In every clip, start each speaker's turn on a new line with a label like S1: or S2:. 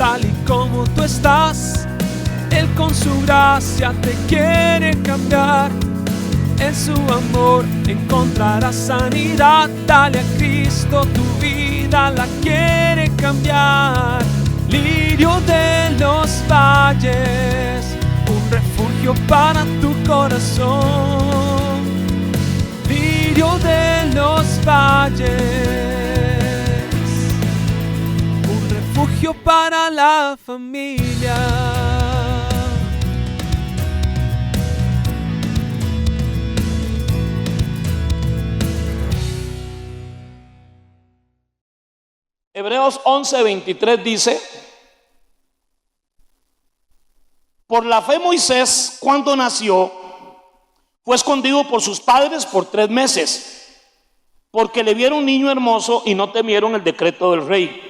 S1: tal y como tú estás. Él con su gracia te quiere cambiar. En su amor encontrarás sanidad. Dale a Cristo, tu vida la quiere cambiar. Lirio de los valles, un refugio para tu corazón. Lirio de los valles, un refugio para la familia.
S2: Hebreos 11:23 dice: por la fe Moisés, cuando nació, fue escondido por sus padres por 3 meses, porque le vieron niño hermoso y no temieron el decreto del rey.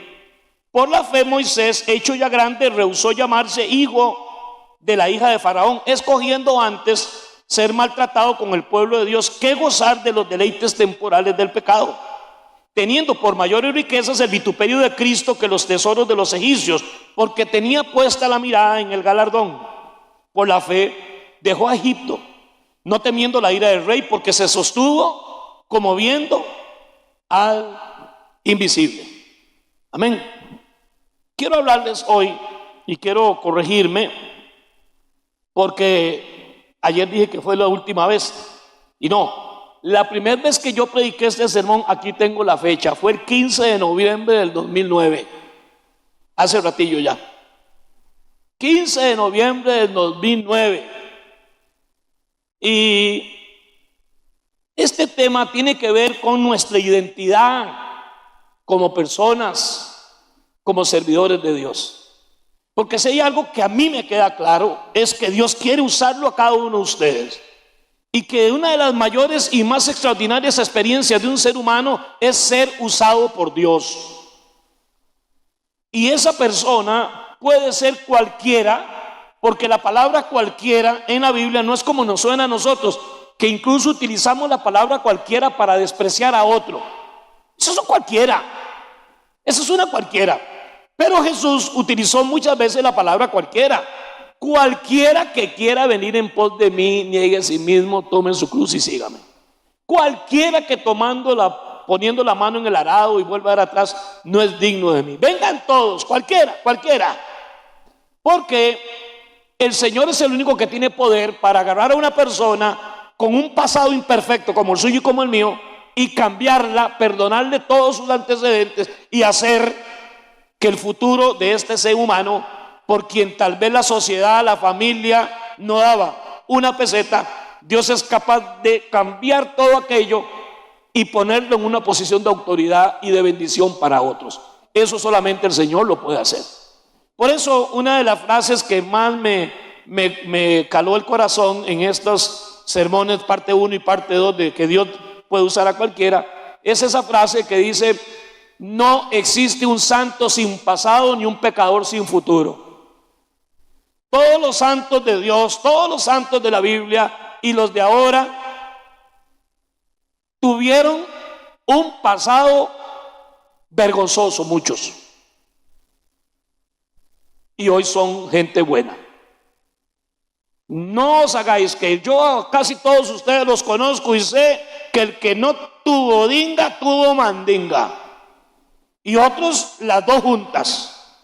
S2: Por la fe Moisés, hecho ya grande, rehusó llamarse hijo de la hija de Faraón, escogiendo antes ser maltratado con el pueblo de Dios que gozar de los deleites temporales del pecado, teniendo por mayores riquezas el vituperio de Cristo que los tesoros de los egipcios, porque tenía puesta la mirada en el galardón. Por la fe dejó a Egipto, no temiendo la ira del rey, porque se sostuvo como viendo al invisible. Amén. Quiero hablarles hoy y quiero corregirme, porque ayer dije que fue la última vez y no. La primera vez que yo prediqué este sermón, aquí tengo la fecha, fue el 15 de noviembre del 2009, hace ratillo ya. 15 de noviembre del 2009. Y este tema tiene que ver con nuestra identidad como personas, como servidores de Dios. Porque si hay algo que a mí me queda claro, es que Dios quiere usarlo a cada uno de ustedes. Y que una de las mayores y más extraordinarias experiencias de un ser humano es ser usado por Dios. Y esa persona puede ser cualquiera, porque la palabra cualquiera en la Biblia no es como nos suena a nosotros, que incluso utilizamos la palabra cualquiera para despreciar a otro. Eso es un cualquiera, eso es una cualquiera. Pero Jesús utilizó muchas veces la palabra cualquiera. Cualquiera que quiera venir en pos de mí, niegue a sí mismo, tome su cruz y sígame. Cualquiera que poniendo la mano en el arado y vuelva a dar atrás, no es digno de mí. Vengan todos, cualquiera. Porque el Señor es el único que tiene poder para agarrar a una persona con un pasado imperfecto como el suyo y como el mío, y cambiarla, perdonarle todos sus antecedentes y hacer que el futuro de este ser humano, por quien tal vez la sociedad, la familia no daba una peseta, Dios es capaz de cambiar todo aquello y ponerlo en una posición de autoridad y de bendición para otros. Eso solamente el Señor lo puede hacer. Por eso una de las frases que más me caló el corazón en estos sermones parte 1 y parte 2 de que Dios puede usar a cualquiera, es esa frase que dice: no existe un santo sin pasado ni un pecador sin futuro. Todos los santos de Dios, todos los santos de la Biblia y los de ahora tuvieron un pasado vergonzoso, muchos. Y hoy son gente buena. No os hagáis que yo casi todos ustedes los conozco y sé que el que no tuvo dinga, tuvo mandinga. Y otros las dos juntas,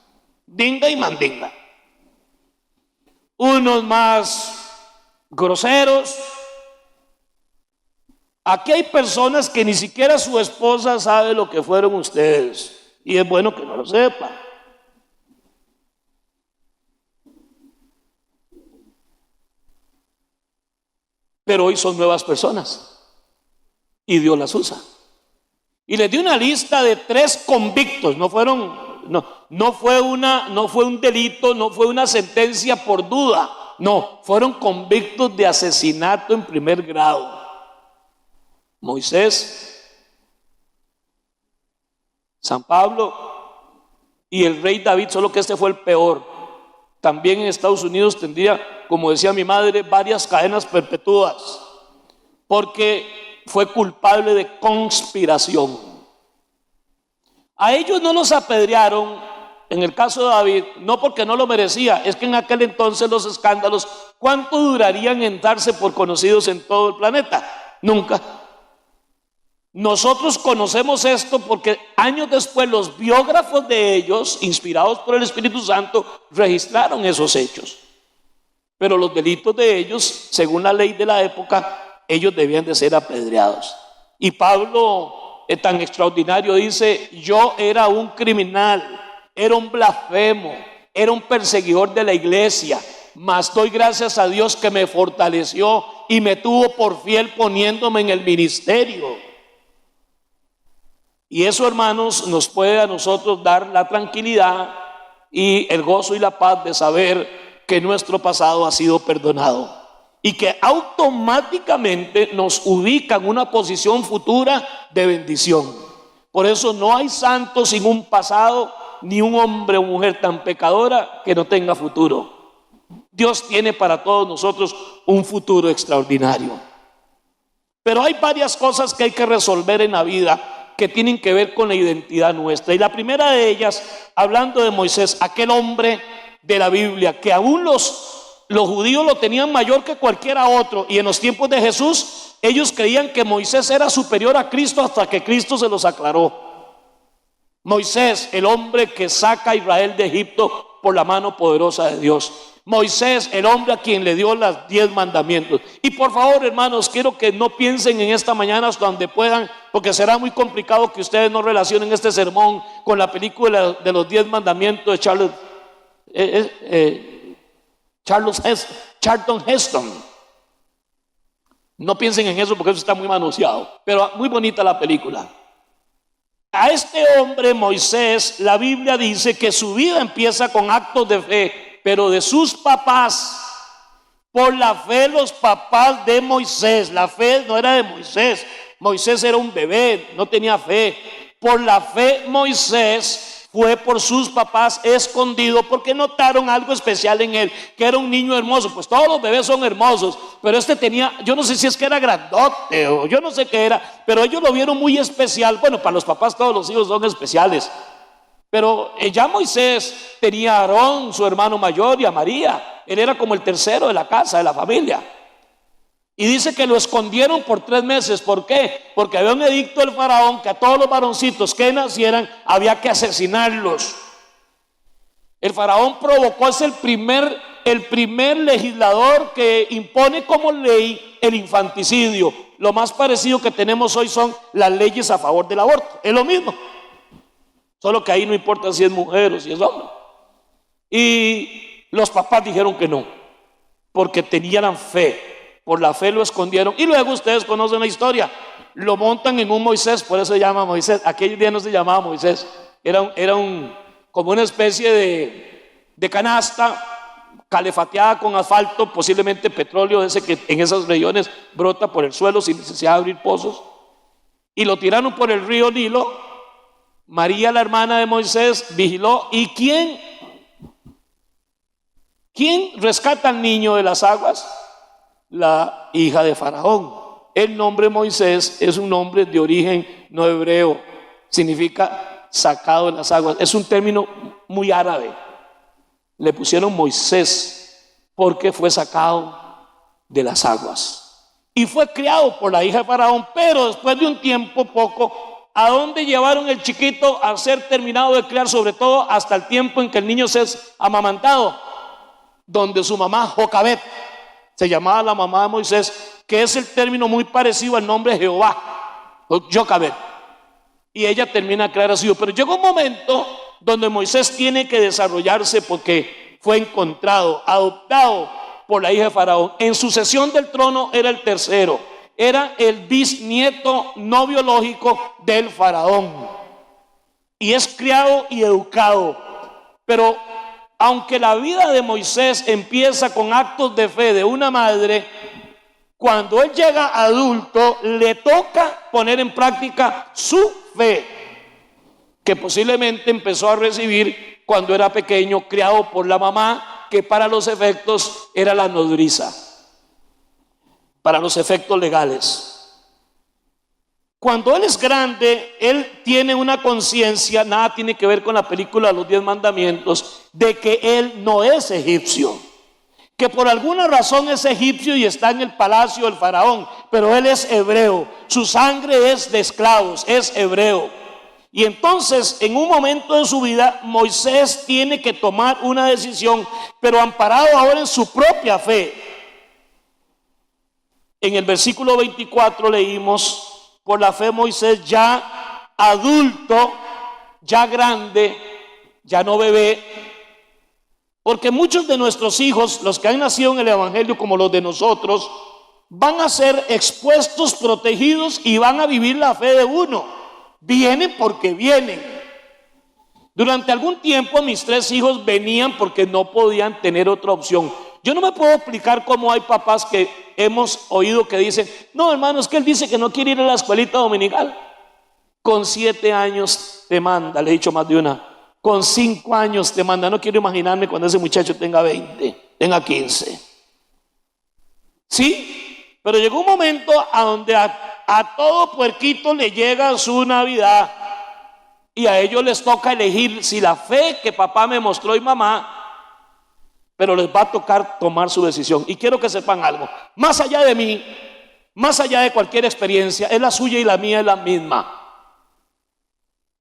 S2: dinga y mandinga. Unos más groseros. Aquí hay personas que ni siquiera su esposa sabe lo que fueron ustedes, y es bueno que no lo sepa. Pero hoy son nuevas personas y Dios las usa. Y les di una lista de 3 convictos. No fue un delito, no fue una sentencia por duda. No, fueron convictos de asesinato en primer grado. Moisés, San Pablo y el rey David, solo que este fue el peor. También en Estados Unidos tendría, como decía mi madre, varias cadenas perpetuas, porque fue culpable de conspiración. A ellos no los apedrearon en el caso de David, no porque no lo merecía, es que en aquel entonces los escándalos, ¿cuánto durarían en darse por conocidos en todo el planeta? Nunca. Nosotros conocemos esto porque años después los biógrafos de ellos, inspirados por el Espíritu Santo, registraron esos hechos. Pero los delitos de ellos, según la ley de la época, ellos debían de ser apedreados. Y Pablo, tan extraordinario, dice: yo era un criminal, era un blasfemo, era un perseguidor de la iglesia, mas doy gracias a Dios que me fortaleció y me tuvo por fiel poniéndome en el ministerio. Y eso, hermanos, nos puede a nosotros dar la tranquilidad y el gozo y la paz de saber que nuestro pasado ha sido perdonado y que automáticamente nos ubica en una posición futura de bendición. Por eso no hay santo sin un pasado, ni un hombre o mujer tan pecadora que no tenga futuro. Dios tiene para todos nosotros un futuro extraordinario. Pero hay varias cosas que hay que resolver en la vida que tienen que ver con la identidad nuestra. Y la primera de ellas, hablando de Moisés, aquel hombre de la Biblia que aún los judíos lo tenían mayor que cualquiera otro, y en los tiempos de Jesús ellos creían que Moisés era superior a Cristo hasta que Cristo se los aclaró. Moisés, el hombre que saca a Israel de Egipto por la mano poderosa de Dios. Moisés, el hombre a quien le dio los 10 mandamientos. Y por favor, hermanos, quiero que no piensen en esta mañana hasta donde puedan, porque será muy complicado que ustedes no relacionen este sermón con la película de los 10 mandamientos de Charlton Heston. No piensen en eso porque eso está muy manoseado, pero muy bonita la película. A este hombre Moisés, la Biblia dice que su vida empieza con actos de fe, pero de sus papás. Por la fe los papás de Moisés, la fe no era de Moisés, Moisés era un bebé, no tenía fe. Por la fe Moisés fue por sus papás escondido porque notaron algo especial en él, que era un niño hermoso. Pues todos los bebés son hermosos, pero este tenía, yo no sé si es que era grandote o yo no sé qué era, pero ellos lo vieron muy especial. Bueno, para los papás todos los hijos son especiales, pero ya Moisés tenía a Aarón, su hermano mayor, y a María. Él era como el tercero de la casa, de la familia. Y dice que lo escondieron por 3 meses. ¿Por qué? Porque había un edicto del faraón que a todos los varoncitos que nacieran había que asesinarlos. El faraón provocó, es el primer legislador que impone como ley el infanticidio. Lo más parecido que tenemos hoy son las leyes a favor del aborto. Es lo mismo, solo que ahí no importa si es mujer o si es hombre. Y los papás dijeron que no, porque tenían fe. Por la fe lo escondieron. Y luego ustedes conocen la historia. Lo montan en un Moisés, por eso se llama Moisés. Aquel día no se llamaba Moisés. Era como una especie de canasta calefateada con asfalto, posiblemente petróleo, ese que en esas regiones brota por el suelo sin necesidad de abrir pozos. Y lo tiraron por el río Nilo. María, la hermana de Moisés, vigiló. ¿Y quién rescata al niño de las aguas? La hija de Faraón. El nombre Moisés es un nombre de origen no hebreo, significa sacado de las aguas. Es un término muy árabe. Le pusieron Moisés porque fue sacado de las aguas y fue criado por la hija de Faraón. Pero después de un tiempo poco, ¿a dónde llevaron el chiquito a ser terminado de criar? Sobre todo hasta el tiempo en que el niño se es amamantado, donde su mamá Jocabet, se llamaba la mamá de Moisés, que es el término muy parecido al nombre de Jehová, Jocabet. Y ella termina de crear a su hijo. Pero llegó un momento donde Moisés tiene que desarrollarse porque fue encontrado, adoptado por la hija de Faraón. En sucesión del trono era el tercero, era el bisnieto no biológico del Faraón. Y es criado y educado. Pero aunque la vida de Moisés empieza con actos de fe de una madre, cuando él llega adulto le toca poner en práctica su fe, que posiblemente empezó a recibir cuando era pequeño, criado por la mamá, que para los efectos era la nodriza, para los efectos legales. Cuando él es grande, él tiene una conciencia, nada tiene que ver con la película de los 10 mandamientos, de que él no es egipcio, que por alguna razón es egipcio y está en el palacio del faraón, pero él es hebreo, su sangre es de esclavos, es hebreo. Y entonces en un momento de su vida Moisés tiene que tomar una decisión, pero amparado ahora en su propia fe. En el versículo 24 leímos: por la fe Moisés, ya adulto, ya grande, ya no bebé. Porque muchos de nuestros hijos, los que han nacido en el evangelio como los de nosotros, van a ser expuestos, protegidos y van a vivir la fe de uno. Vienen porque vienen. Durante algún tiempo mis 3 hijos venían porque no podían tener otra opción. Yo no me puedo explicar cómo hay papás que hemos oído que dicen: no, hermano, es que él dice que no quiere ir a la escuelita dominical. Con 7 años te manda, le he dicho más de una. Con 5 años te manda. No quiero imaginarme cuando ese muchacho tenga 20, tenga 15. Sí, pero llegó un momento a donde a todo puerquito le llega su Navidad y a ellos les toca elegir si la fe que papá me mostró y mamá, pero les va a tocar tomar su decisión. Y quiero que sepan algo: más allá de mí, más allá de cualquier experiencia, es la suya y la mía es la misma.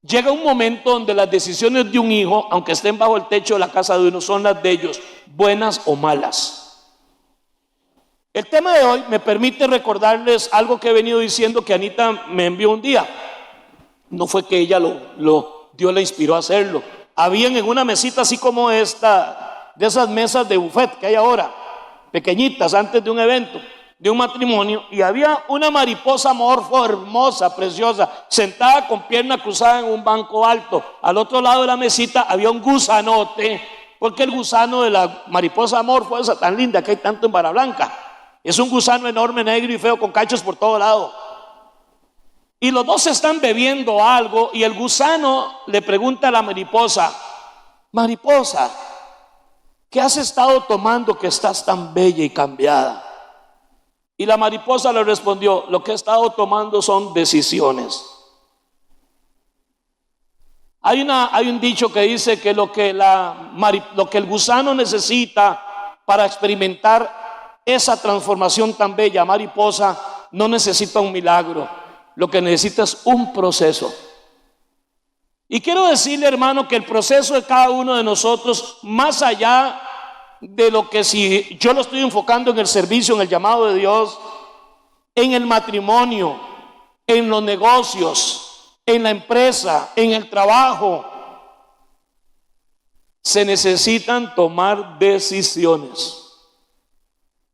S2: Llega un momento donde las decisiones de un hijo, aunque estén bajo el techo de la casa de uno, son las de ellos, buenas o malas. El tema de hoy me permite recordarles algo que he venido diciendo, que Anita me envió un día. No fue que ella Dios le inspiró a hacerlo. Habían en una mesita así como esta, de esas mesas de buffet que hay ahora, pequeñitas, antes de un evento, de un matrimonio, y había una mariposa morfo hermosa, preciosa, sentada con pierna cruzada en un banco alto. Al otro lado de la mesita había un gusanote, porque el gusano de la mariposa morfo, esa tan linda que hay tanto en Barra Blanca, es un gusano enorme, negro y feo, con cachos por todo lado. Y los dos están bebiendo algo, y el gusano le pregunta a la mariposa: mariposa, ¿qué has estado tomando que estás tan bella y cambiada? Y la mariposa le respondió: lo que he estado tomando son decisiones. Hay un dicho que dice que lo que el gusano necesita para experimentar esa transformación tan bella, mariposa, no necesita un milagro. Lo que necesita es un proceso. Y quiero decirle, hermano, que el proceso de cada uno de nosotros, más allá de lo que si yo lo estoy enfocando en el servicio, en el llamado de Dios, en el matrimonio, en los negocios, en la empresa, en el trabajo, se necesitan tomar decisiones.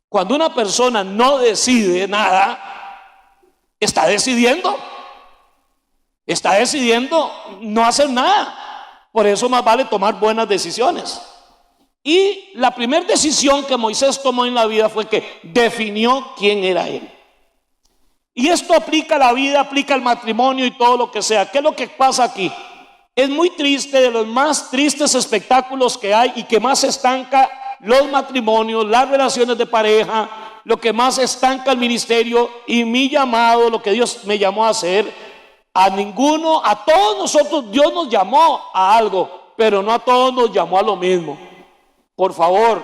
S2: Cuando una persona no decide nada, está decidiendo no hacer nada. Por eso más vale tomar buenas decisiones. Y la primera decisión que Moisés tomó en la vida fue que definió quién era él. Y esto aplica a la vida, aplica al matrimonio y todo lo que sea. ¿Qué es lo que pasa aquí? Es muy triste, de los más tristes espectáculos que hay y que más estanca los matrimonios, las relaciones de pareja, lo que más estanca el ministerio y mi llamado, lo que Dios me llamó a hacer. A todos nosotros Dios nos llamó a algo, pero no a todos nos llamó a lo mismo. Por favor,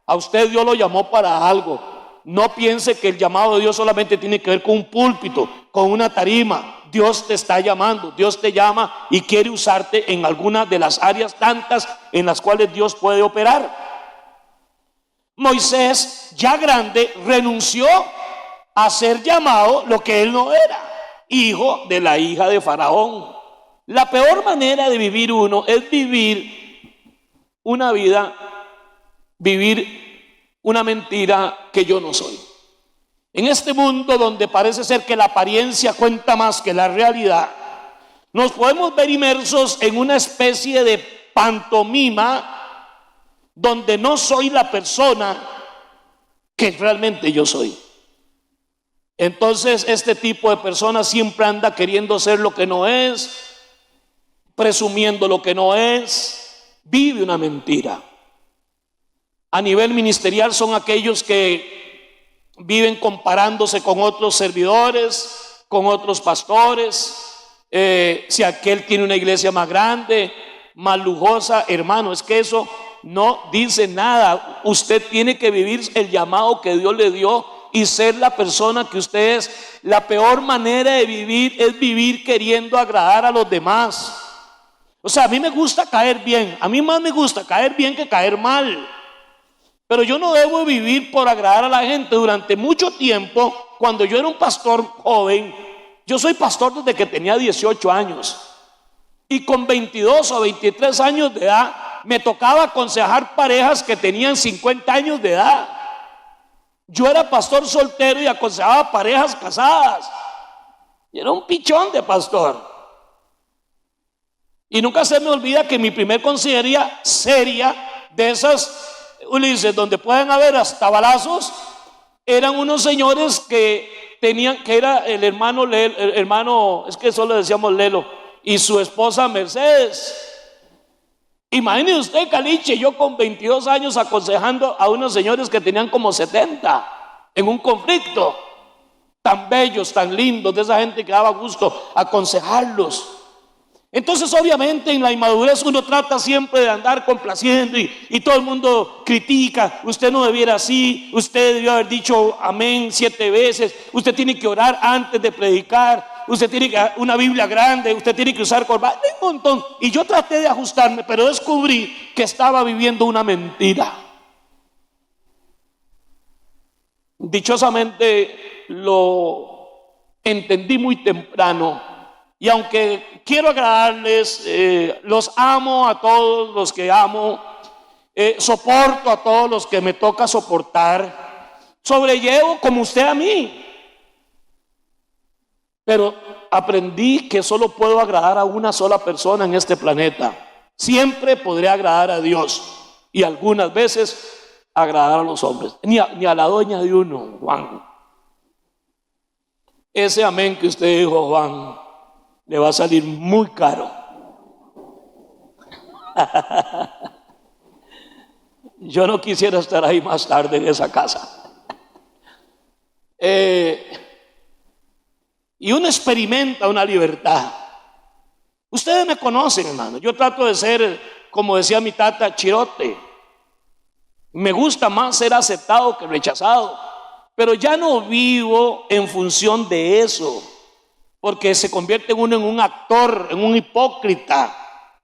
S2: a usted Dios lo llamó para algo. No piense que el llamado de Dios solamente tiene que ver con un púlpito, con una tarima. Dios te está llamando, Dios te llama y quiere usarte en alguna de las áreas tantas en las cuales Dios puede operar. Moisés, ya grande, renunció a ser llamado lo que él no era: hijo de la hija de Faraón. La peor manera de vivir uno es vivir una vida, vivir una mentira que yo no soy. En este mundo donde parece ser que la apariencia cuenta más que la realidad, nos podemos ver inmersos en una especie de pantomima donde no soy la persona que realmente yo soy. Entonces este tipo de personas siempre anda queriendo ser lo que no es, presumiendo lo que no es, vive una mentira. A nivel ministerial son aquellos que viven comparándose con otros servidores, con otros pastores, si aquel tiene una iglesia más grande, más lujosa. Hermano, es que eso no dice nada. Usted tiene que vivir el llamado que Dios le dio y ser la persona que usted es. La peor manera de vivir es vivir queriendo agradar a los demás. O sea, a mí me gusta caer bien. A mí más me gusta caer bien que caer mal. Pero yo no debo vivir por agradar a la gente. Durante mucho tiempo, cuando yo era un pastor joven, yo soy pastor desde que tenía 18 años. Y con 22 o 23 años de edad, me tocaba aconsejar parejas que tenían 50 años de edad. Yo era pastor soltero y aconsejaba parejas casadas. Y era un pichón de pastor. Y nunca se me olvida que mi primer consejería seria, de esas, Ulises, donde pueden haber hasta balazos, eran unos señores que tenían, que era el hermano, es que solo le decíamos Lelo, y su esposa Mercedes. Imagínese usted, Caliche, yo con 22 años aconsejando a unos señores que tenían como 70 en un conflicto, tan bellos, tan lindos, de esa gente que daba gusto aconsejarlos. Entonces, obviamente, en la inmadurez uno trata siempre de andar complaciendo y todo el mundo critica. Usted no debiera así, usted debió haber dicho amén 7 veces, usted tiene que orar antes de predicar, usted tiene que una Biblia grande, usted tiene que usar corbata, un montón. Y yo traté de ajustarme, pero descubrí que estaba viviendo una mentira. Dichosamente lo entendí muy temprano. Y aunque quiero agradarles, los amo a todos los que amo, soporto a todos los que me toca soportar, sobrellevo como usted a mí. Pero aprendí que solo puedo agradar a una sola persona en este planeta. Siempre podré agradar a Dios y algunas veces agradar a los hombres, ni a la doña de uno, Juan. Ese amén que usted dijo, Juan, le va a salir muy caro. Yo no quisiera estar ahí más tarde en esa casa. Y uno experimenta una libertad. Ustedes me conocen, hermano. Yo trato de ser, como decía mi tata, chirote. Me gusta más ser aceptado que rechazado. Pero ya no vivo en función de eso, porque se convierte uno en un actor, en un hipócrita,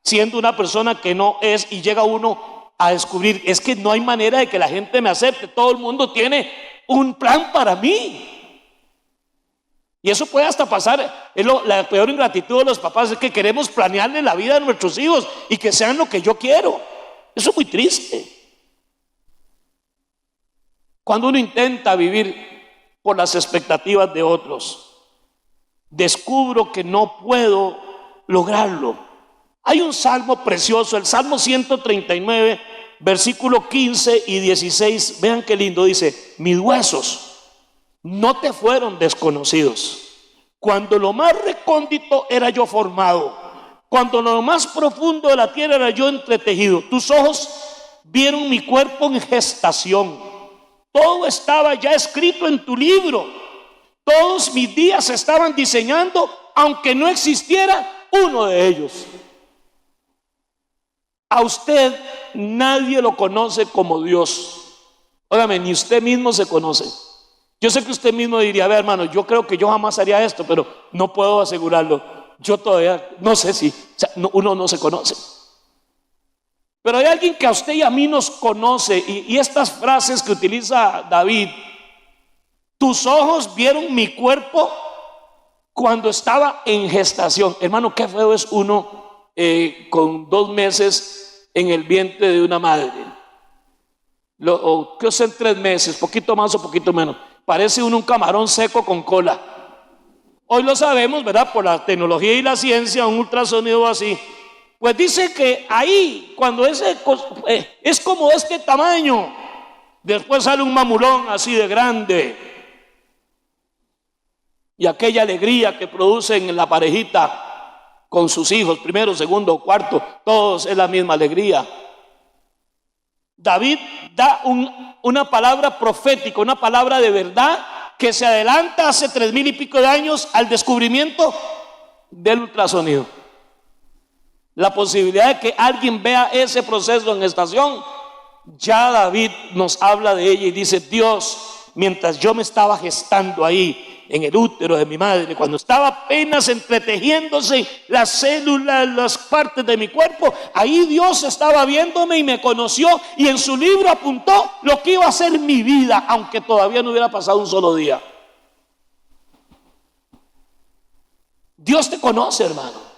S2: siendo una persona que no es, y llega uno a descubrir, es que no hay manera de que la gente me acepte, todo el mundo tiene un plan para mí. Y eso puede hasta pasar, la peor ingratitud de los papás es que queremos planearle la vida a nuestros hijos y que sean lo que yo quiero. Eso es muy triste. Cuando uno intenta vivir por las expectativas de otros, descubro que no puedo lograrlo. Hay un salmo precioso, el Salmo 139, versículo 15 y 16. Vean qué lindo, dice: mis huesos no te fueron desconocidos, cuando lo más recóndito era yo formado, cuando lo más profundo de la tierra era yo entretejido. Tus ojos vieron mi cuerpo en gestación, todo estaba ya escrito en tu libro. Todos mis días se estaban diseñando, aunque no existiera uno de ellos. A usted nadie lo conoce como Dios. Óigame, ni usted mismo se conoce. Yo sé que usted mismo diría, a ver, hermano, yo creo que yo jamás haría esto, pero no puedo asegurarlo. Yo todavía no sé si, uno no se conoce. Pero hay alguien que a usted y a mí nos conoce, y estas frases que utiliza David: tus ojos vieron mi cuerpo cuando estaba en gestación. Hermano, qué feo es uno con 2 meses en el vientre de una madre. O que en 3 meses, poquito más o poquito menos. Parece uno un camarón seco con cola. Hoy lo sabemos, ¿verdad? Por la tecnología y la ciencia, un ultrasonido así. Pues dice que ahí, cuando es como este tamaño, después sale un mamulón así de grande. Y aquella alegría que producen la parejita con sus hijos, primero, segundo, cuarto, todos es la misma alegría. David da una palabra profética, una palabra de verdad que se adelanta hace 3000 y pico de años al descubrimiento del ultrasonido. La posibilidad de que alguien vea ese proceso en estación, ya David nos habla de ella y dice: Dios, mientras yo me estaba gestando ahí en el útero de mi madre, cuando estaba apenas entretejiéndose las células, las partes de mi cuerpo, ahí Dios estaba viéndome y me conoció, y en su libro apuntó lo que iba a ser mi vida, aunque todavía no hubiera pasado un solo día. Dios te conoce, hermano.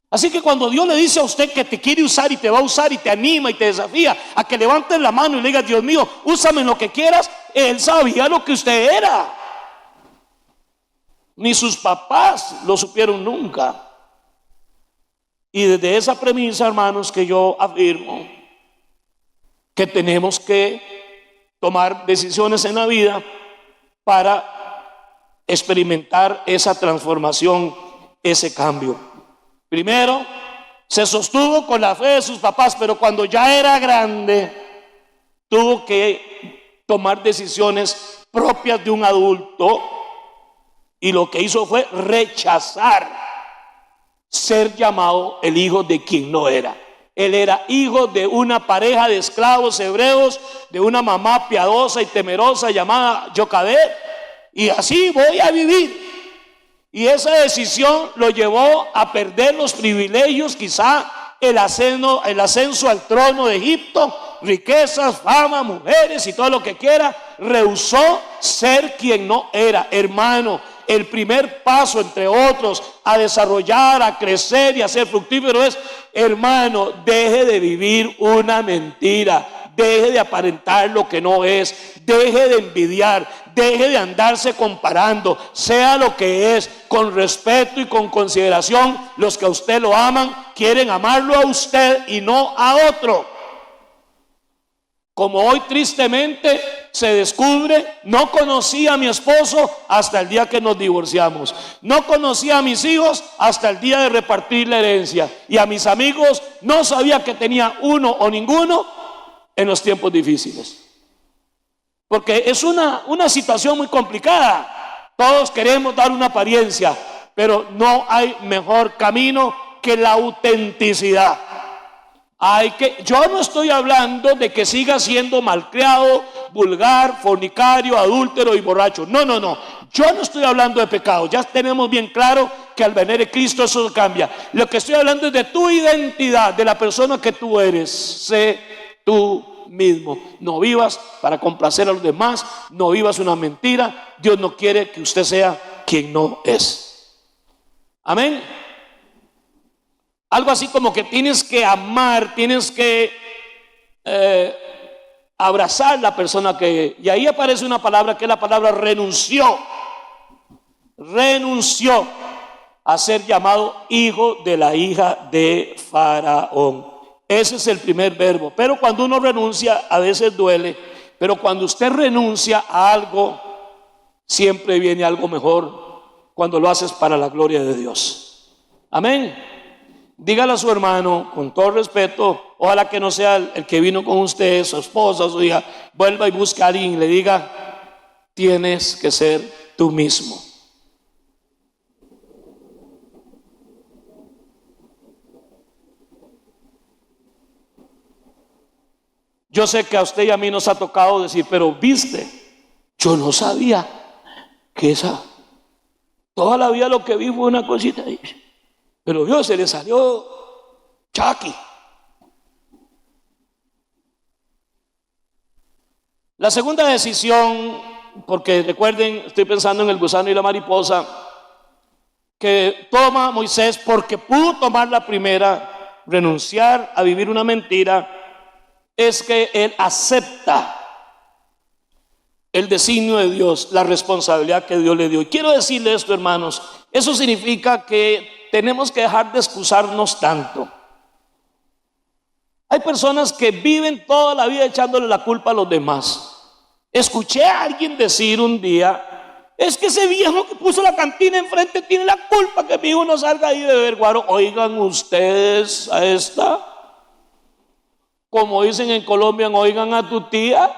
S2: Así que cuando Dios le dice a usted que te quiere usar y te va a usar y te anima y te desafía a que levantes la mano y le digas: Dios mío, úsame en lo que quieras, Él sabía lo que usted era. Ni sus papás lo supieron nunca. Y desde esa premisa, hermanos, que yo afirmo que tenemos que tomar decisiones en la vida para experimentar esa transformación, ese cambio. Primero, se sostuvo con la fe de sus papás, pero cuando ya era grande, tuvo que tomar decisiones propias de un adulto, y lo que hizo fue rechazar ser llamado el hijo de quien no era. Él era hijo de una pareja de esclavos hebreos, de una mamá piadosa y temerosa llamada Jocabed, y así voy a vivir. Y esa decisión lo llevó a perder los privilegios, quizá el ascenso al trono de Egipto, riquezas, fama, mujeres y todo lo que quiera. Rehusó ser quien no era. Hermano, el primer paso, entre otros, a desarrollar, a crecer y a ser fructífero es: hermano, deje de vivir una mentira, deje de aparentar lo que no es, deje de envidiar, deje de andarse comparando, sea lo que es, con respeto y con consideración. Los que a usted lo aman quieren amarlo a usted y no a otro. Como hoy tristemente se descubre: no conocí a mi esposo hasta el día que nos divorciamos, no conocí a mis hijos hasta el día de repartir la herencia, y a mis amigos no sabía que tenía uno o ninguno en los tiempos difíciles. Porque es una situación muy complicada. Todos queremos dar una apariencia, pero no hay mejor camino que la autenticidad. Yo no estoy hablando de que siga siendo malcriado, vulgar, fornicario, adúltero y borracho. No. Yo no estoy hablando de pecado. Ya tenemos bien claro que al venir de Cristo eso cambia. Lo que estoy hablando es de tu identidad, de la persona que tú eres. Sé tú mismo. No vivas para complacer a los demás. No vivas una mentira. Dios no quiere que usted sea quien no es. Amén. Algo así como que tienes que amar, tienes que abrazar la persona que... Y ahí aparece una palabra que es la palabra renunció. Renunció a ser llamado hijo de la hija de Faraón. Ese es el primer verbo. Pero cuando uno renuncia, a veces duele. Pero cuando usted renuncia a algo, siempre viene algo mejor cuando lo haces para la gloria de Dios. Amén. Dígale a su hermano con todo respeto, ojalá que no sea el que vino con usted, su esposa, su hija, vuelva y busque a alguien y le diga: tienes que ser tú mismo. Yo sé que a usted y a mí nos ha tocado decir: pero viste, yo no sabía que toda la vida lo que vi fue una cosita ahí. Pero Dios, se le salió Chucky. La segunda decisión, porque recuerden, estoy pensando en el gusano y la mariposa, que toma Moisés porque pudo tomar la primera, renunciar a vivir una mentira, es que él acepta el designio de Dios, la responsabilidad que Dios le dio. Y quiero decirle esto, hermanos, eso significa que tenemos que dejar de excusarnos tanto. Hay personas que viven toda la vida echándole la culpa a los demás. Escuché a alguien decir un día: es que ese viejo que puso la cantina enfrente tiene la culpa que mi hijo no salga ahí de beber guaro. Oigan ustedes a esta, como dicen en Colombia, oigan a tu tía.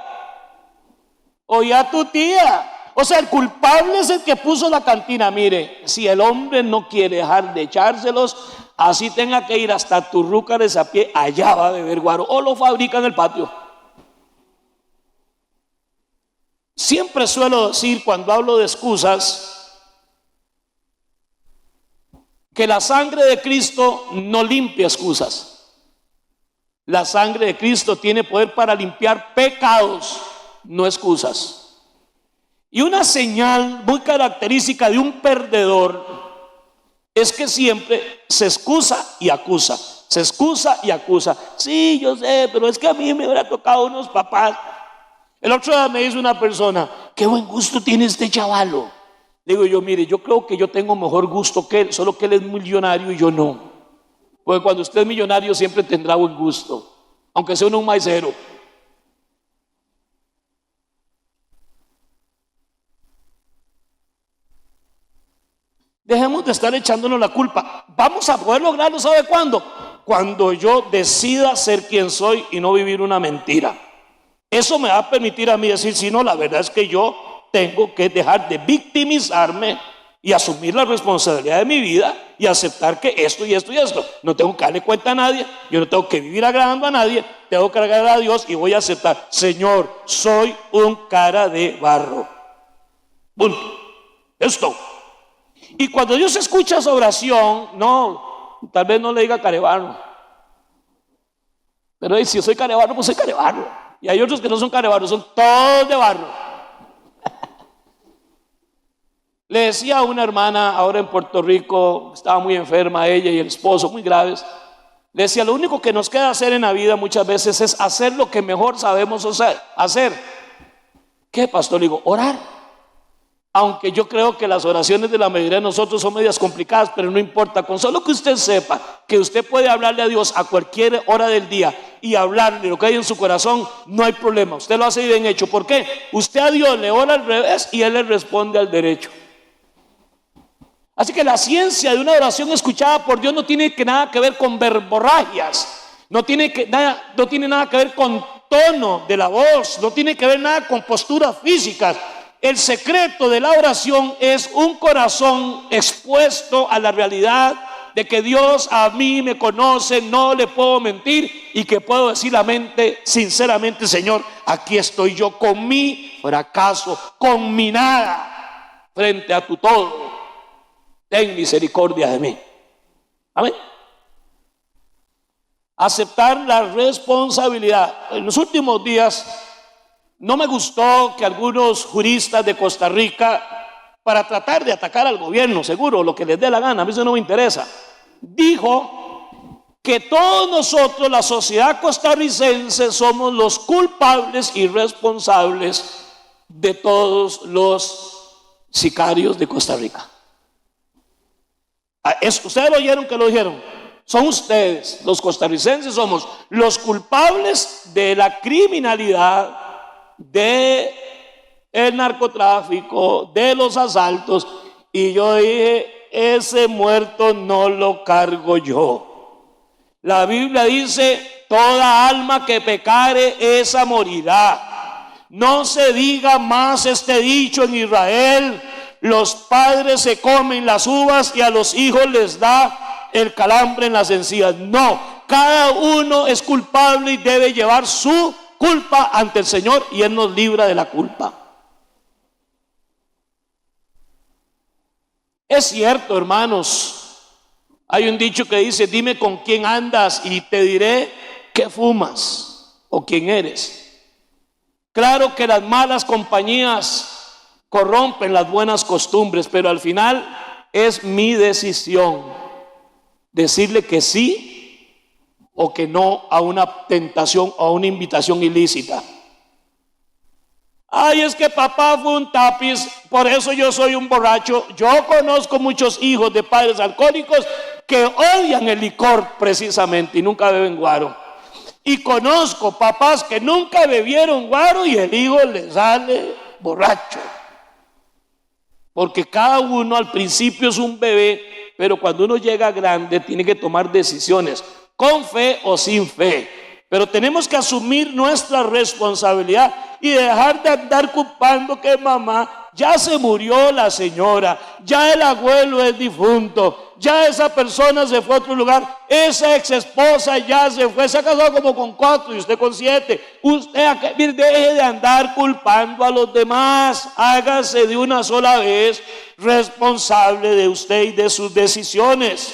S2: oye a tu tía. O sea, el culpable es el que puso la cantina. Mire, si el hombre no quiere dejar de echárselos, así tenga que ir hasta Turrúcares a pie, allá va a beber guaro, o lo fabrica en el patio. Siempre suelo decir, cuando hablo de excusas, que la sangre de Cristo no limpia excusas. La sangre de Cristo tiene poder para limpiar pecados, no excusas. Y una señal muy característica de un perdedor es que siempre se excusa y acusa. Se excusa y acusa. Sí, yo sé, pero es que a mí me hubiera tocado unos papás. El otro día me dice una persona, qué buen gusto tiene este chavalo. Digo yo, mire, yo creo que yo tengo mejor gusto que él, solo que él es millonario y yo no. Porque cuando usted es millonario siempre tendrá buen gusto, aunque sea uno un maicero. Dejemos de estar echándonos la culpa. Vamos a poder lograrlo, ¿sabe cuándo? Cuando yo decida ser quien soy y no vivir una mentira. Eso me va a permitir a mí decir, si no, la verdad es que yo tengo que dejar de victimizarme y asumir la responsabilidad de mi vida y aceptar que esto y esto y esto. No tengo que darle cuenta a nadie, yo no tengo que vivir agradando a nadie, tengo que agradar a Dios y voy a aceptar, Señor, soy un cara de barro. Punto. Esto. Y cuando Dios escucha esa oración, no, tal vez no le diga carebarro. Pero si yo soy carebarro, pues soy carebarro. Y hay otros que no son carebarros, son todos de barro. Le decía a una hermana ahora en Puerto Rico, estaba muy enferma ella y el esposo, muy graves. Le decía, lo único que nos queda hacer en la vida muchas veces es hacer lo que mejor sabemos hacer. ¿Qué, pastor? Le digo, orar. Aunque yo creo que las oraciones de la mayoría de nosotros son medias complicadas, pero no importa, con solo que usted sepa que usted puede hablarle a Dios a cualquier hora del día y hablarle lo que hay en su corazón, no hay problema, usted lo hace bien hecho. ¿Por qué? Usted a Dios le ora al revés y Él le responde al derecho. Así que la ciencia de una oración escuchada por Dios no tiene nada que ver con verborragias, no tiene nada que ver con tono de la voz, no tiene que ver nada con posturas físicas. El secreto de la oración es un corazón expuesto a la realidad de que Dios a mí me conoce, no le puedo mentir y que puedo decir a mente, sinceramente, Señor, aquí estoy yo con mi fracaso, con mi nada, frente a tu todo. Ten misericordia de mí. Amén. Aceptar la responsabilidad. En los últimos días no me gustó que algunos juristas de Costa Rica, para tratar de atacar al gobierno, seguro, lo que les dé la gana, a mí eso no me interesa, dijo que todos nosotros, la sociedad costarricense, somos los culpables y responsables de todos los sicarios de Costa Rica. ¿Ustedes lo oyeron que lo dijeron? Son ustedes, los costarricenses, somos los culpables de la criminalidad, de el narcotráfico, de los asaltos. Y yo dije, ese muerto no lo cargo yo. La Biblia dice, toda alma que pecare, esa morirá. No se diga más este dicho en Israel, los padres se comen las uvas y a los hijos les da el calambre en las encías. No, cada uno es culpable y debe llevar su culpa ante el Señor y Él nos libra de la culpa. Es cierto, hermanos, hay un dicho que dice, dime con quién andas y te diré qué fumas o quién eres. Claro que las malas compañías corrompen las buenas costumbres, pero al final es mi decisión decirle que sí o que no a una tentación o a una invitación ilícita. Ay, es que papá fue un tapiz, por eso yo soy un borracho. Yo conozco muchos hijos de padres alcohólicos que odian el licor precisamente y nunca beben guaro. Y conozco papás que nunca bebieron guaro y el hijo les sale borracho. Porque cada uno al principio es un bebé, pero cuando uno llega grande tiene que tomar decisiones, con fe o sin fe, Pero tenemos que asumir nuestra responsabilidad y dejar de andar culpando que mamá, ya se murió la señora, ya el abuelo es difunto, ya esa persona se fue a otro lugar, esa ex esposa ya se fue, se ha casado como con 4 y usted con 7. Usted deje de andar culpando a los demás, hágase de una sola vez responsable de usted y de sus decisiones.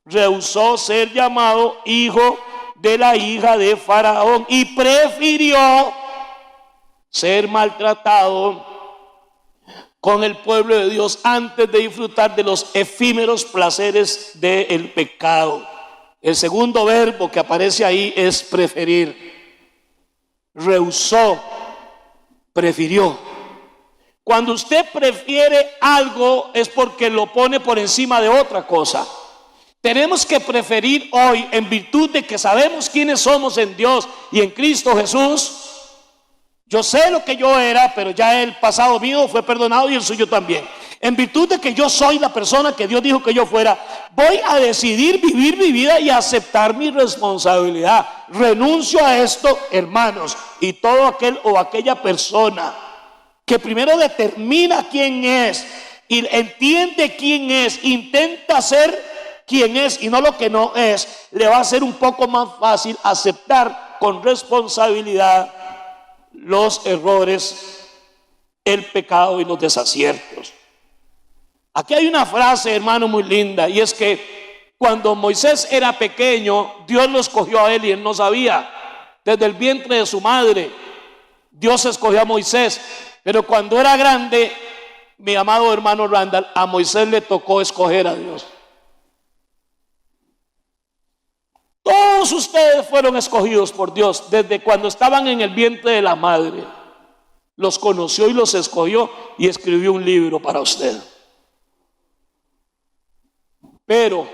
S2: Rehusó ser llamado hijo de la hija de Faraón y prefirió ser maltratado con el pueblo de Dios antes de disfrutar de los efímeros placeres del pecado. El segundo verbo que aparece ahí es preferir. Rehusó, prefirió. Cuando usted prefiere algo es porque lo pone por encima de otra cosa. Tenemos que preferir hoy, en virtud de que sabemos quiénes somos en Dios y en Cristo Jesús. Yo sé lo que yo era, pero ya el pasado mío fue perdonado y el suyo también. En virtud de que yo soy la persona que Dios dijo que yo fuera, voy a decidir vivir mi vida y aceptar mi responsabilidad. Renuncio a esto, hermanos, y todo aquel o aquella persona que primero determina quién es y entiende quién es, intenta ser quien es y no lo que no es, le va a ser un poco más fácil aceptar con responsabilidad los errores, el pecado y los desaciertos. Aquí hay una frase, hermano, muy linda, y es que cuando Moisés era pequeño, Dios lo escogió a él y él no sabía. Desde el vientre de su madre, Dios escogió a Moisés, pero cuando era grande, mi amado hermano Randall, a Moisés le tocó escoger a Dios. Todos ustedes fueron escogidos por Dios desde cuando estaban en el vientre de la madre. Los conoció y los escogió y escribió un libro para usted. Pero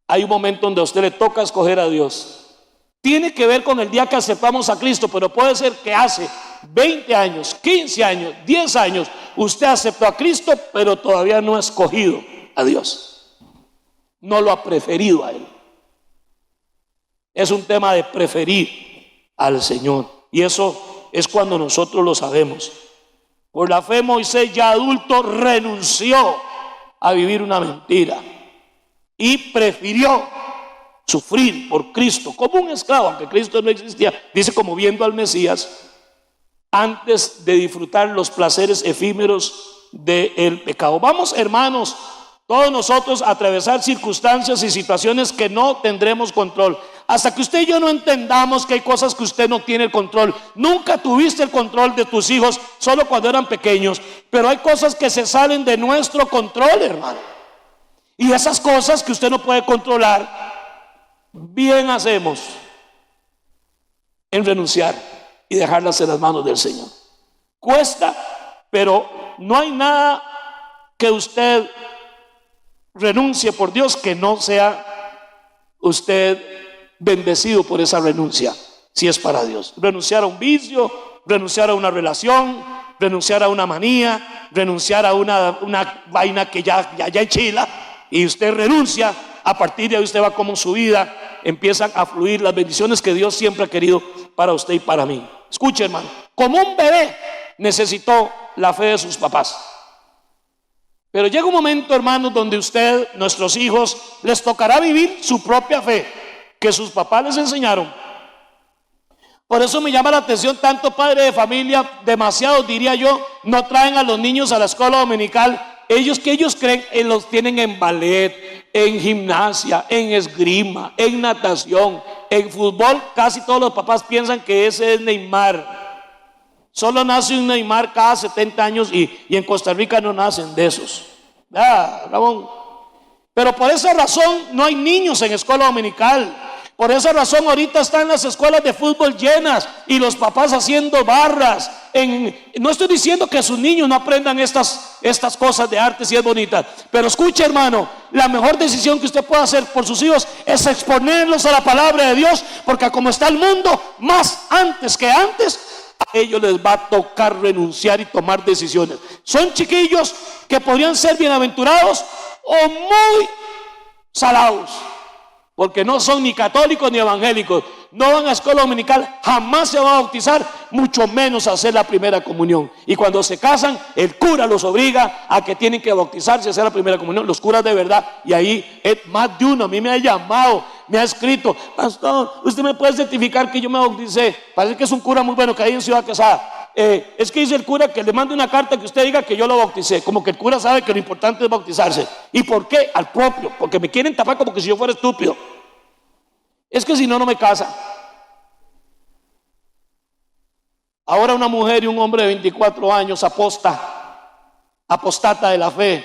S2: hay un momento donde a usted le toca escoger a Dios. Tiene que ver con el día que aceptamos a Cristo, pero puede ser que hace 20 años, 15 años, 10 años, usted aceptó a Cristo, pero todavía no ha escogido a Dios. No lo ha preferido a Él. Es un tema de preferir al Señor. Y eso es cuando nosotros lo sabemos. Por la fe Moisés, ya adulto, renunció a vivir una mentira y prefirió sufrir por Cristo como un esclavo, aunque Cristo no existía, dice, como viendo al Mesías, antes de disfrutar los placeres efímeros del pecado. Vamos, hermanos, todos nosotros a atravesar circunstancias y situaciones que no tendremos control. Hasta que usted y yo no entendamos que hay cosas que usted no tiene el control. Nunca tuviste el control de tus hijos, solo cuando eran pequeños. Pero hay cosas que se salen de nuestro control, hermano. Y esas cosas que usted no puede controlar, bien hacemos en renunciar y dejarlas en las manos del Señor. Cuesta, pero no hay nada que usted renuncie por Dios que no sea usted bendecido por esa renuncia, si es para Dios. Renunciar a un vicio, renunciar a una relación, renunciar a una manía, renunciar a una vaina que ya enchila, y usted renuncia. A partir de ahí usted va como su vida, empiezan a fluir las bendiciones que Dios siempre ha querido para usted y para mí. Escuche, hermano, como un bebé necesitó la fe de sus papás. Pero llega un momento, hermanos, donde usted, nuestros hijos, les tocará vivir su propia fe que sus papás les enseñaron. Por eso me llama la atención tanto padre de familia, demasiado diría yo, no traen a los niños a la escuela dominical. Ellos creen, los tienen en ballet, en gimnasia, en esgrima, en natación, en fútbol. Casi todos los papás piensan que ese es Neymar. Solo nace un Neymar cada 70 años y en Costa Rica no nacen de esos. Ramón. Pero por esa razón no hay niños en escuela dominical. Por esa razón ahorita están las escuelas de fútbol llenas y los papás haciendo barras. No estoy diciendo que sus niños no aprendan estas cosas de arte, si es bonita. Pero escuche, hermano, la mejor decisión que usted puede hacer por sus hijos es exponerlos a la palabra de Dios. Porque como está el mundo, más antes que antes, a ellos les va a tocar renunciar y tomar decisiones. Son chiquillos que podrían ser bienaventurados o muy salados. porque no son ni católicos ni evangélicos, no van a escuela dominical, jamás se van a bautizar, mucho menos a hacer la primera comunión. Y cuando se casan, el cura los obliga a que tienen que bautizarse y hacer la primera comunión, los curas de verdad. Y ahí es más de uno, a mí me ha llamado, me ha escrito: pastor, ¿usted me puede certificar que yo me bauticé? Parece que es un cura muy bueno que hay en Ciudad Quesada. Es que dice el cura que le mande una carta que usted diga que yo lo bauticé. Como que el cura sabe que lo importante es bautizarse. ¿Y por qué? Al propio, porque me quieren tapar como que si yo fuera estúpido. Es que si no, no me casa. Ahora una mujer y un hombre de 24 años apostata de la fe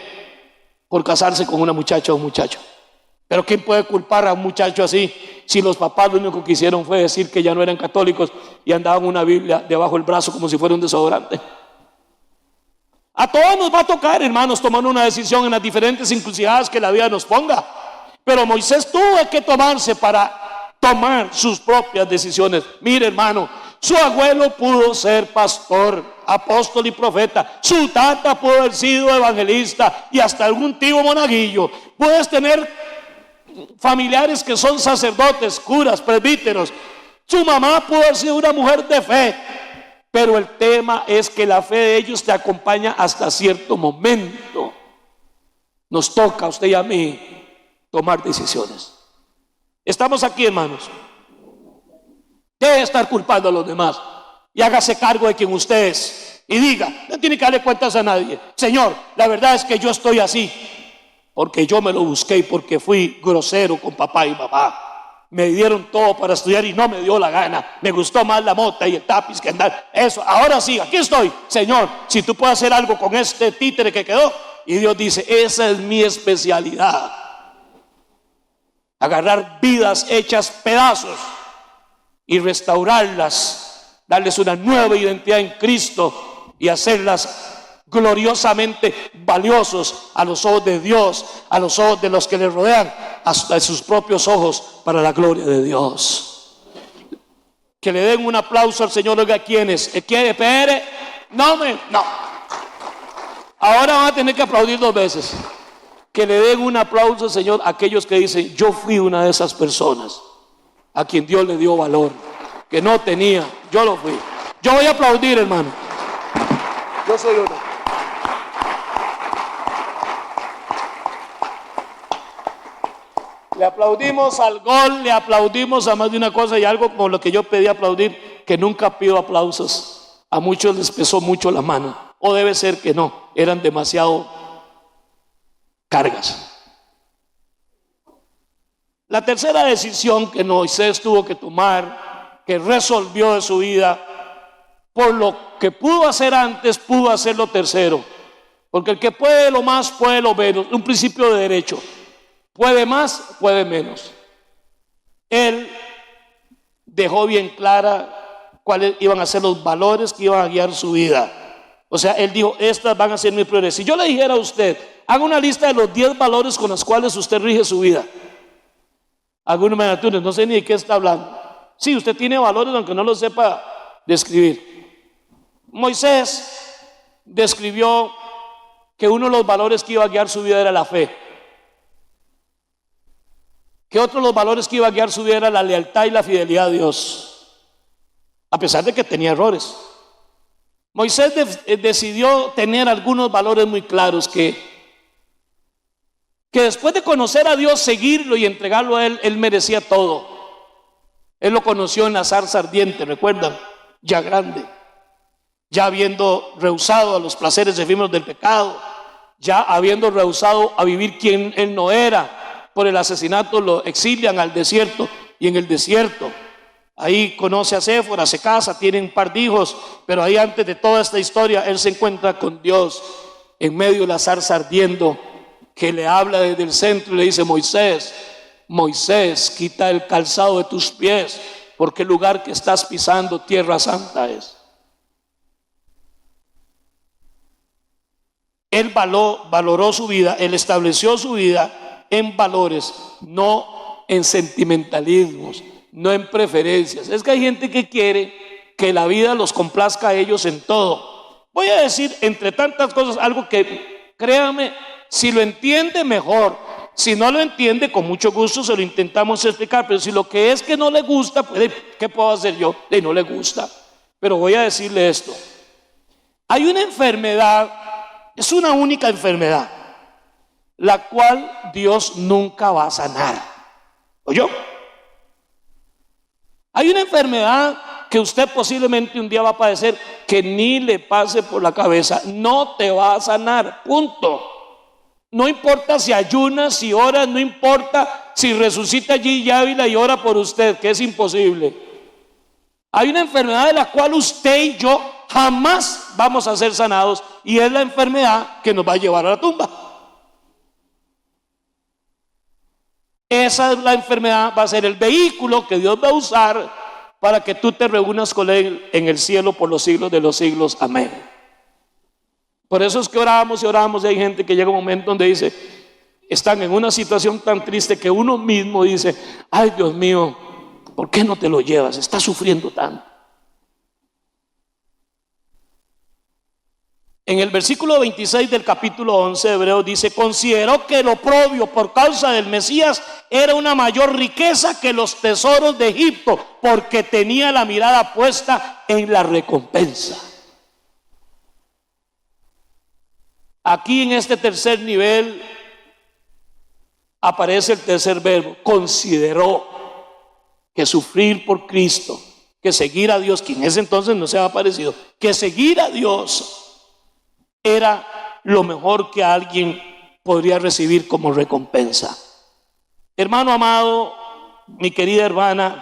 S2: por casarse con una muchacha o un muchacho. Pero ¿quién puede culpar a un muchacho así si los papás lo único que hicieron fue decir que ya no eran católicos y andaban una Biblia debajo del brazo como si fuera un desodorante? A todos nos va a tocar, hermanos, tomar una decisión en las diferentes encrucijadas que la vida nos ponga. Pero Moisés tuvo que tomarse para tomar sus propias decisiones. Mire, hermano, su abuelo pudo ser pastor, apóstol y profeta. Su tata pudo haber sido evangelista y hasta algún tío monaguillo. Puedes tener familiares que son sacerdotes, curas, presbíteros. Su mamá pudo haber sido una mujer de fe. Pero el tema es que la fe de ellos te acompaña hasta cierto momento. Nos toca a usted y a mí tomar decisiones. Estamos aquí, hermanos. Debe estar culpando a los demás y hágase cargo de quien usted es y diga: no tiene que darle cuentas a nadie. Señor, la verdad es que yo estoy así porque yo me lo busqué y porque fui grosero con papá y mamá. Me dieron todo para estudiar y no me dio la gana. Me gustó más la mota y el tapiz que andar. Eso, ahora sí, aquí estoy. Señor, si tú puedes hacer algo con este títere que quedó. Y Dios dice: esa es mi especialidad. Agarrar vidas hechas pedazos y restaurarlas, darles una nueva identidad en Cristo y hacerlas gloriosamente valiosos a los ojos de Dios, a los ojos de los que les rodean, hasta sus propios ojos, para la gloria de Dios. Que le den un aplauso al Señor. Oiga, ¿quiénes? ¿Quiere PR? No. Ahora van a tener que aplaudir 2 veces. Que le den un aplauso al Señor a aquellos que dicen: yo fui una de esas personas a quien Dios le dio valor, que no tenía, yo lo fui. Yo voy a aplaudir, hermano. Yo soy uno. Le aplaudimos al gol, le aplaudimos a más de una cosa, y algo como lo que yo pedí aplaudir, que nunca pido aplausos. A muchos les pesó mucho la mano, o debe ser que no, eran demasiado cargas. La tercera decisión que Moisés tuvo que tomar, que resolvió de su vida, por lo que pudo hacer antes, pudo hacer lo tercero. Porque el que puede lo más, puede lo menos. Un principio de derecho. Puede más, puede menos. Él dejó bien clara cuáles iban a ser los valores que iban a guiar su vida. O sea, él dijo: estas van a ser mis prioridades. Si yo le dijera a usted: haga una lista de los 10 valores con los cuales usted rige su vida. Algunos me dicen: no sé ni de qué está hablando. Sí, usted tiene valores aunque no lo sepa describir. Moisés describió que uno de los valores que iba a guiar su vida era la fe. Que otro de los valores que iba a guiar su vida era la lealtad y la fidelidad a Dios, a pesar de que tenía errores. Moisés decidió tener algunos valores muy claros, que después de conocer a Dios, seguirlo y entregarlo a Él merecía todo. Él lo conoció en la zarza ardiente, ¿recuerdan? Ya grande, ya habiendo rehusado a los placeres efímeros del pecado, ya habiendo rehusado a vivir quien Él no era. Por el asesinato lo exilian al desierto, y en el desierto ahí conoce a Séfora, se casa, tienen un par de hijos, pero ahí, antes de toda esta historia, él se encuentra con Dios en medio de la zarza ardiendo, que le habla desde el centro y le dice: Moisés, Moisés, quita el calzado de tus pies, porque el lugar que estás pisando, tierra santa es. Él valoró su vida, él estableció su vida en valores, no en sentimentalismos, no en preferencias. Es que hay gente que quiere que la vida los complazca a ellos en todo. Voy a decir, entre tantas cosas, algo que, créame, si lo entiende mejor, Si no lo entiende, con mucho gusto se lo intentamos explicar, pero si lo que es que no le gusta, ¿qué puedo hacer yo? No le gusta. Pero voy a decirle esto. Hay una enfermedad, es una única enfermedad, la cual Dios nunca va a sanar. ¿Oyó? Hay una enfermedad que usted posiblemente un día va a padecer, que ni le pase por la cabeza, no te va a sanar, punto. No importa si ayunas, si oras, no importa si resucita allí y Ávila y ora por usted, que es imposible. Hay una enfermedad de la cual usted y yo jamás vamos a ser sanados, y es la enfermedad que nos va a llevar a la tumba. Esa es la enfermedad, va a ser el vehículo que Dios va a usar para que tú te reúnas con Él en el cielo por los siglos de los siglos. Amén. Por eso es que oramos y oramos, y hay gente que llega un momento donde dice, están en una situación tan triste que uno mismo dice, ay Dios mío, ¿por qué no te lo llevas? Estás sufriendo tanto. En el versículo 26 del capítulo 11 de Hebreos dice, consideró que el oprobio por causa del Mesías era una mayor riqueza que los tesoros de Egipto, porque tenía la mirada puesta en la recompensa. Aquí en este tercer nivel aparece el tercer verbo, consideró que sufrir por Cristo, que seguir a Dios, que en ese entonces no se había parecido, que seguir a Dios era lo mejor que alguien podría recibir como recompensa. Hermano amado, mi querida hermana,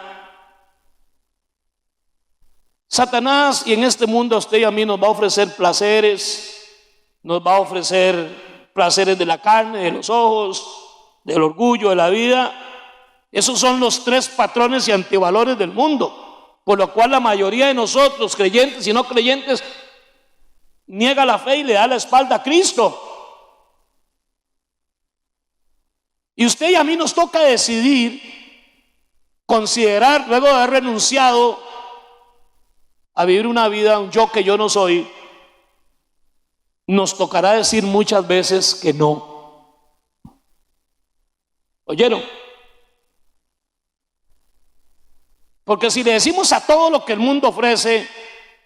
S2: Satanás y en este mundo a usted y a mí nos va a ofrecer placeres, nos va a ofrecer placeres de la carne, de los ojos, del orgullo, de la vida. Esos son los tres patrones y antivalores del mundo, por lo cual la mayoría de nosotros, creyentes y no creyentes, niega la fe y le da la espalda a Cristo. Y usted y a mí nos toca decidir, considerar, luego de haber renunciado a vivir una vida, un yo que yo no soy, nos tocará decir muchas veces que no. ¿Oyeron? Porque si le decimos a todo lo que el mundo ofrece,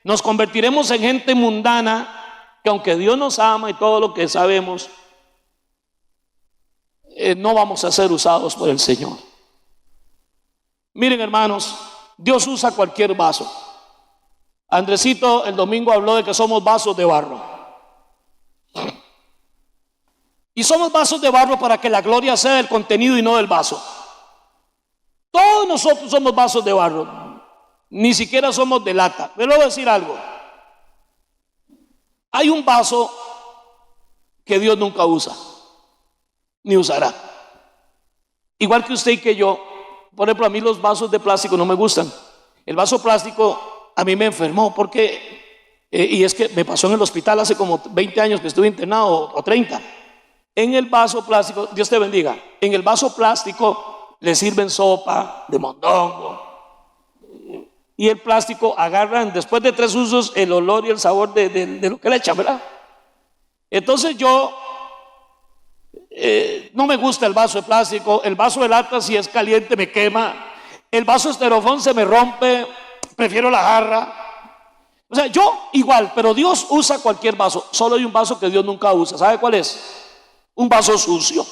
S2: nos convertiremos en gente mundana, que aunque Dios nos ama y todo lo que sabemos, no vamos a ser usados por el Señor. Miren, hermanos, Dios usa cualquier vaso. Andresito el domingo habló de que somos vasos de barro. Y somos vasos de barro para que la gloria sea del contenido y no del vaso. Todos nosotros somos vasos de barro. Ni siquiera somos de lata. Pero le voy a decir algo. Hay un vaso que Dios nunca usa, ni usará. Igual que usted y que yo. Por ejemplo, a mí los vasos de plástico no me gustan. El vaso plástico a mí me enfermó porque, y es que me pasó en el hospital hace como 20 años que estuve internado, o 30. En el vaso plástico, Dios te bendiga, en el vaso plástico le sirven sopa de mondongo. Y el plástico agarran, después de 3 usos, el olor y el sabor de lo que le echan, ¿verdad? Entonces yo, no me gusta el vaso de plástico. El vaso de lata, si es caliente, me quema. El vaso de esterofoam se me rompe. Prefiero la jarra. O sea, yo igual, pero Dios usa cualquier vaso. Solo hay un vaso que Dios nunca usa. ¿Sabe cuál es? Un vaso sucio.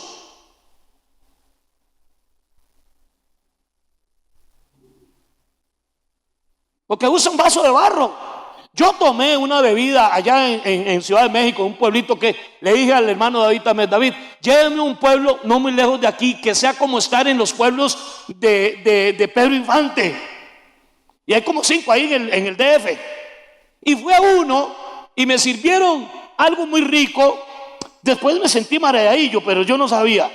S2: Porque usa un vaso de barro. Yo tomé una bebida allá en Ciudad de México, un pueblito, que le dije al hermano David también, David, lléveme a un pueblo no muy lejos de aquí, que sea como estar en los pueblos de Pedro Infante. Y hay como 5 ahí en el DF. Y fui a uno y me sirvieron algo muy rico. Después me sentí mareadillo, pero yo no sabía.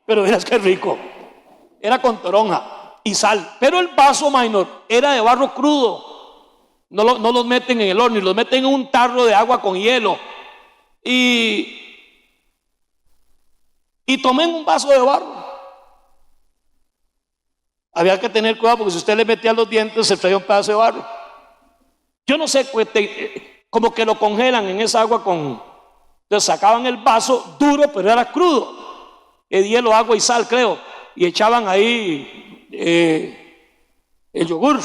S2: Pero verás qué rico. Era con toronja y sal. Pero el vaso minor era de barro crudo. No los meten en el horno, y los meten en un tarro de agua con hielo. Y tomé un vaso de barro. Había que tener cuidado porque si usted le metía los dientes se traía un pedazo de barro. Yo no sé, como que lo congelan en esa agua con... Entonces sacaban el vaso duro, pero era crudo. el hielo, agua y sal, creo, y echaban ahí el yogur.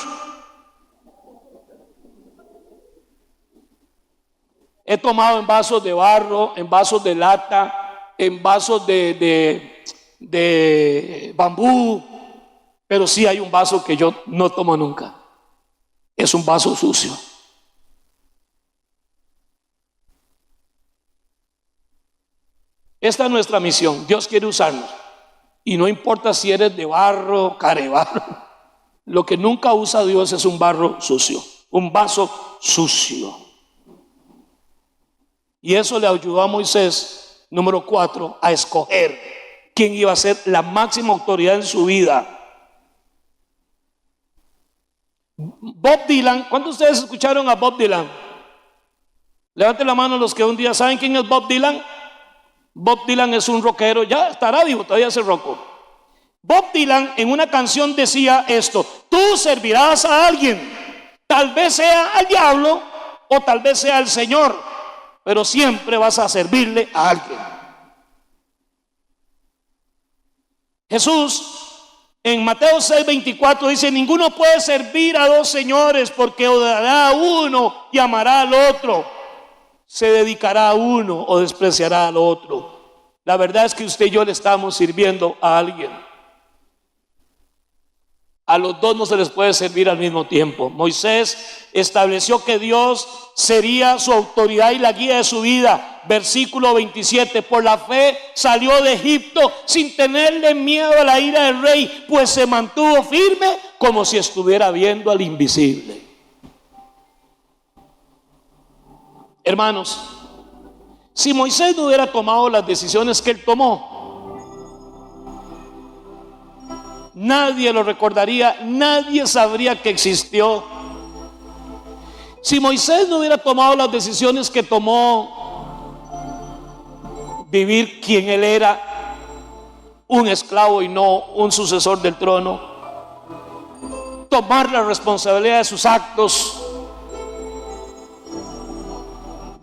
S2: He tomado en vasos de barro, en vasos de lata, en vasos de bambú, pero sí hay un vaso que yo no tomo nunca. Es un vaso sucio. Esta es nuestra misión. Dios quiere usarnos. Y no importa si eres de barro, carebarro. Lo que nunca usa Dios es un barro sucio, un vaso sucio. Y eso le ayudó a Moisés, número 4, a escoger quién iba a ser la máxima autoridad en su vida. Bob Dylan, ¿cuántos de ustedes escucharon a Bob Dylan? Levanten la mano los que un día saben quién es Bob Dylan. Bob Dylan es un rockero, ya estará vivo, todavía hace rock. Bob Dylan en una canción decía esto: tú servirás a alguien, tal vez sea al diablo o tal vez sea al Señor, pero siempre vas a servirle a alguien. Jesús en Mateo 6:24 dice: ninguno puede servir a dos señores, porque odiará a uno y amará al otro, se dedicará a uno o despreciará al otro. La verdad es que usted y yo le estamos sirviendo a alguien. A los dos no se les puede servir al mismo tiempo. Moisés estableció que Dios sería su autoridad y la guía de su vida. Versículo 27: por la fe salió de Egipto sin tenerle miedo a la ira del rey, pues se mantuvo firme como si estuviera viendo al invisible. Hermanos, si Moisés no hubiera tomado las decisiones que él tomó, nadie lo recordaría, nadie sabría que existió. Si Moisés no hubiera tomado las decisiones que tomó, vivir quien él era, un esclavo y no un sucesor del trono, tomar la responsabilidad de sus actos,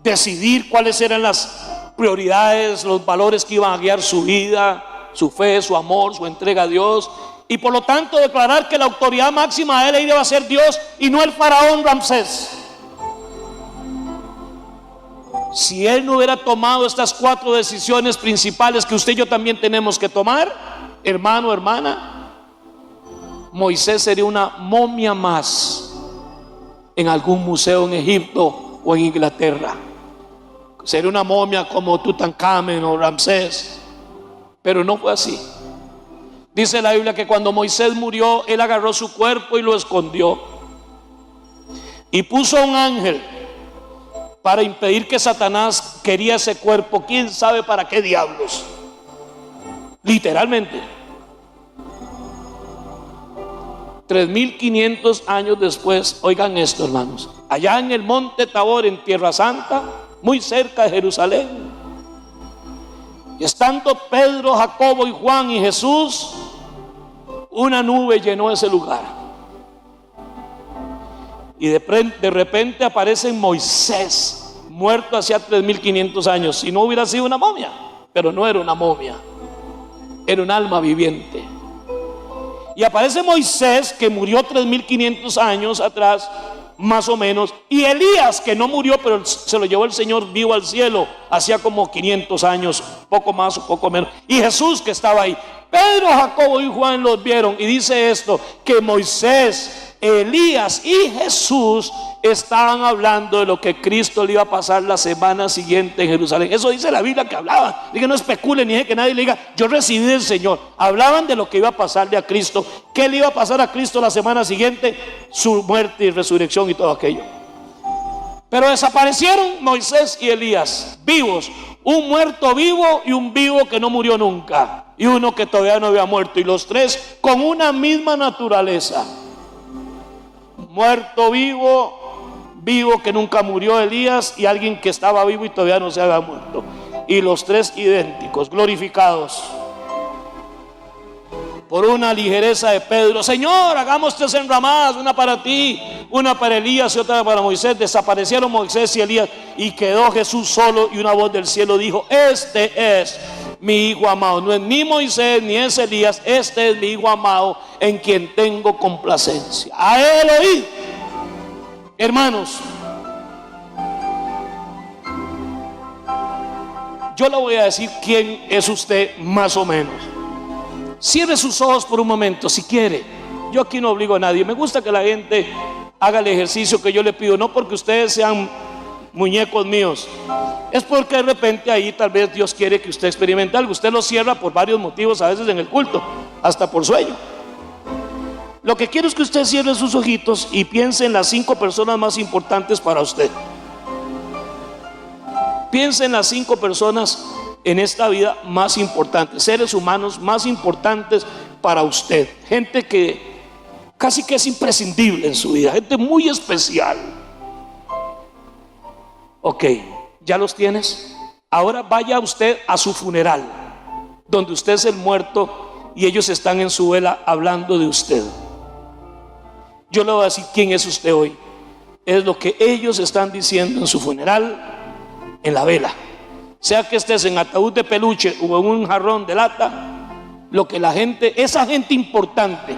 S2: decidir cuáles eran las prioridades, los valores que iban a guiar su vida, su fe, su amor, su entrega a Dios, y por lo tanto declarar que la autoridad máxima de él iba a ser Dios y no el faraón Ramsés. Si él no hubiera tomado estas 4 decisiones principales que usted y yo también tenemos que tomar, hermano, hermana, Moisés sería una momia más en algún museo en Egipto o en Inglaterra. Sería una momia como Tutankamón o Ramsés, pero no fue así. Dice la Biblia que cuando Moisés murió, él agarró su cuerpo y lo escondió y puso a un ángel para impedir que Satanás quería ese cuerpo, quién sabe para qué diablos, literalmente. 3500 años después, oigan esto, hermanos, allá en el monte Tabor, en Tierra Santa, muy cerca de Jerusalén, y estando Pedro, Jacobo y Juan y Jesús, una nube llenó ese lugar. Y de repente aparece Moisés, muerto hacía 3500 años. Si no hubiera sido una momia, pero no era una momia, era un alma viviente. Y aparece Moisés, que murió 3500 años atrás, más o menos, y Elías, que no murió, pero se lo llevó el Señor vivo al cielo, hacía como 500 años, poco más o poco menos, y Jesús, que estaba ahí. Pedro, Jacobo y Juan los vieron, y dice esto, que Moisés, Elías y Jesús estaban hablando de lo que Cristo le iba a pasar la semana siguiente en Jerusalén. Eso dice la Biblia que hablaban. Dije, no especule ni deje que nadie le diga yo recibí del Señor. Hablaban de lo que iba a pasarle a Cristo. ¿Qué le iba a pasar a Cristo la semana siguiente? Su muerte y resurrección y todo aquello. Pero desaparecieron Moisés y Elías, vivos. Un muerto vivo y un vivo que no murió nunca, y uno que todavía no había muerto, y los tres con una misma naturaleza. Muerto vivo, vivo que nunca murió Elías, y alguien que estaba vivo y todavía no se había muerto, y los tres idénticos, glorificados por una ligereza de Pedro. Señor, hagamos 3 enramadas, una para ti, una para Elías y otra para Moisés. Desaparecieron Moisés y Elías y quedó Jesús solo, y una voz del cielo dijo: este es mi hijo amado. No es ni Moisés ni es Elías, este es mi hijo amado en quien tengo complacencia. A él oíd. Hermanos, yo le voy a decir quién es usted más o menos. Cierre sus ojos por un momento si quiere. Yo aquí no obligo a nadie. Me gusta que la gente haga el ejercicio que yo le pido, no porque ustedes sean muñecos míos, es porque de repente ahí tal vez Dios quiere que usted experimente algo. Usted lo cierra por varios motivos, a veces en el culto, hasta por sueño. Lo que quiero es que usted cierre sus ojitos y piense en las 5 personas más importantes para usted. Piense en las 5 personas en esta vida más importantes, seres humanos más importantes para usted, gente que casi que es imprescindible en su vida, gente muy especial. Ok, ¿ya los tienes? Ahora vaya usted a su funeral, donde usted es el muerto y ellos están en su vela hablando de usted. Yo le voy a decir quién es usted hoy. Es lo que ellos están diciendo en su funeral, en la vela. Sea que estés en ataúd de peluche o en un jarrón de lata, lo que la gente, esa gente importante,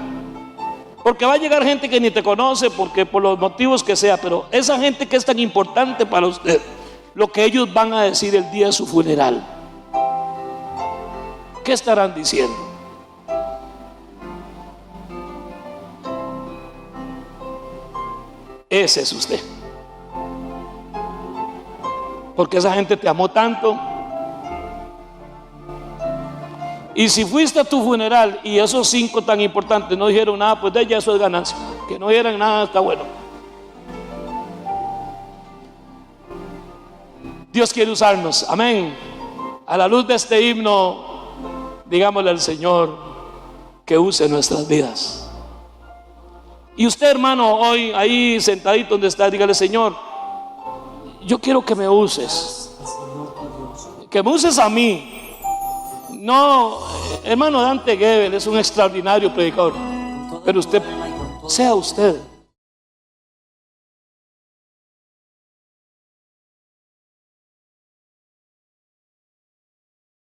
S2: porque va a llegar gente que ni te conoce, porque por los motivos que sea, pero esa gente que es tan importante para usted, lo que ellos van a decir el día de su funeral, ¿qué estarán diciendo? Ese es usted. Porque esa gente te amó tanto. Y si fuiste a tu funeral y esos 5 tan importantes no dijeron nada, pues de ella eso es ganancia. Que no dijeran nada está bueno. Dios quiere usarnos, amén. A la luz de este himno, digámosle al Señor que use nuestras vidas. Y usted, hermano, hoy ahí sentadito donde está, dígale: Señor, yo quiero que me uses, que me uses a mí. No, hermano, Dante Gebel es un extraordinario predicador, pero usted, sea usted.